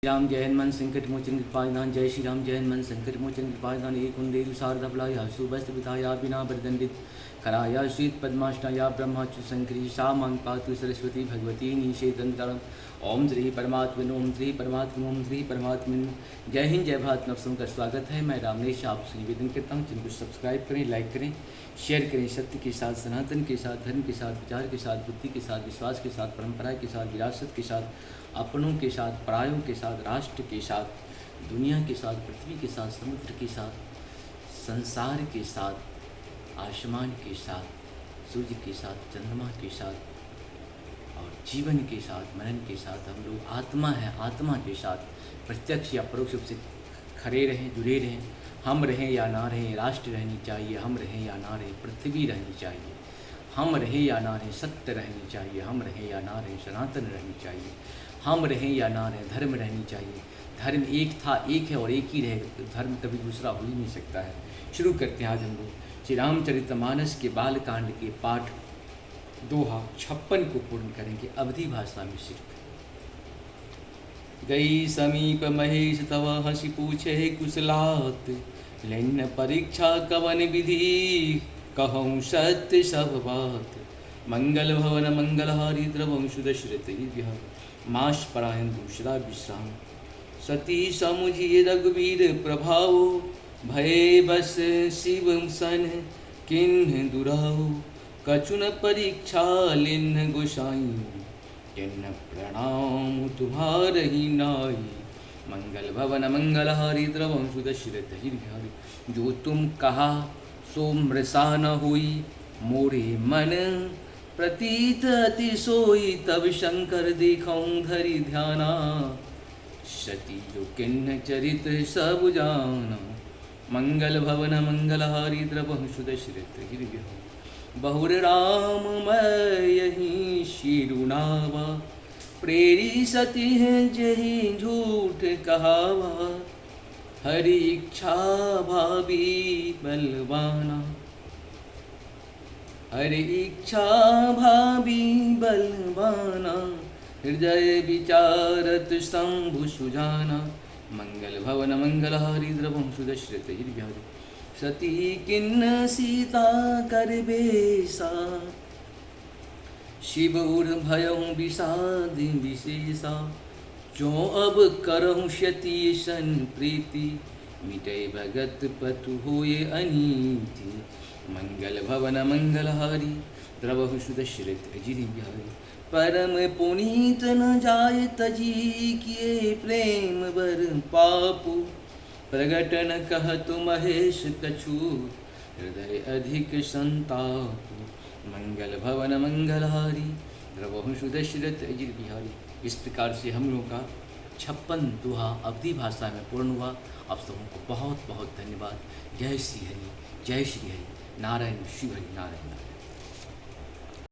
राम जय हनुमान संकट मोचन कृपादान। जय श्री राम जय हनुमान संकट मोचन कृपादान। एक कुंडेलु शारदाफलाया सुभस्त विधाया बिना बरदंडित कराया श्वेत पद्माष्टाया ब्रह्माच्यु शंकरी सा मांग पातु सरस्वती भगवती निषेधंतरम। ओम श्री परमात्मन ओम श्री परमात्मन ओम श्री परमात्मन। जय हिंद जय भारत। आप सबका स्वागत है। मैं रामनेश आपसे निवेदन करता हूँ जिनको सब्सक्राइब करें, लाइक करें, शेयर करें। सत्य के साथ, सनातन के साथ, धर्म के साथ, विचार के साथ, बुद्धि के साथ, विश्वास के साथ, परंपरा के साथ, विरासत के साथ, अपनों के साथ, परायों के साथ, राष्ट्र के साथ, दुनिया के साथ, पृथ्वी के साथ, समुद्र के साथ, संसार के साथ, आसमान के साथ, सूर्य के साथ, चंद्रमा के साथ और जीवन के साथ, मरण के साथ हम लोग आत्मा है, आत्मा के साथ प्रत्यक्ष या परोक्ष रूप से खड़े रहें, जुड़े रहें। हम रहें या ना रहें, राष्ट्र रहनी चाहिए। हम रहें या ना रहें, पृथ्वी रहनी चाहिए। हम रहें या ना रहें, सत्य रहनी चाहिए। हम रहें या ना रहें, सनातन रहनी चाहिए। हम रहें या ना रहें, धर्म रहनी चाहिए। धर्म एक था, एक है और एक ही रहेगा। धर्म कभी दूसरा हो ही नहीं सकता है। शुरू करते हैं आज हम लोग श्री रामचरितमानस के बालकांड के पाठ दोहा 56 को पूर्ण करेंगे अवधी भाषा में सिर्फ। गई समीप महेश तव हंसी पूछे कुशलात, लेन परीक्षा कवन विधि कहूँ सत्य सब बात। मंगल भवन मंगलहारी द्रवंशु दशरथ विहार, मास परायण दूसरा विश्राम। सती समुझिए रघुवीर प्रभाव, भय बस शिव सन किन्ह दुराऊ। कछुन परीक्षा लिन्ह गोसाई, किन्ह प्रणाम तुम्हार ही नाई। मंगल भवन मंगलहारी द्रवंशु दशरथ विहारी, जो तुम कहा सो मृषा न हुई, मोरे मन प्रतीत अति सोई। तब शंकर देखऊं धरि ध्याना, सती जो किन्ह चरित सब जाना। मंगल भवन मंगलहारी द्रवंशु दशरथ विहारी, बहुर राम मैं यही शिरुनावा। प्रेरी सती हैं जही झूठ कहावा, हरि इच्छा भावी बलवाना। हरि इच्छा भावी बलवाना, हृदय विचारत शंभु सुजाना। मंगल भवन मंगलहारी द्रवंशु दशरथ विहारी, सती किन्न सीता कर बेसा। शिव उर भयहु विषाद विशेषा, जो अब करहु क्षति सन प्रीति। मिटे भगत पतु होए अनीति, मंगल भवन मंगलहारी द्रवंशु दशरथ विहारी। परम पुनीत न जाय तजी, किए प्रेम वर पापु। प्रगटन कहत महेश कछु, हृदय अधिक संतापु। मंगल भवन मंगलहारी द्रवंशु दशरथ विहारी। इस प्रकार से हम लोगों का 56 दोहा अवधी भाषा में पूर्ण हुआ। आप सबों को बहुत बहुत धन्यवाद। जय श्री हरि, जय श्री हरि, नारायण शिव हरि, नारायण नारायण।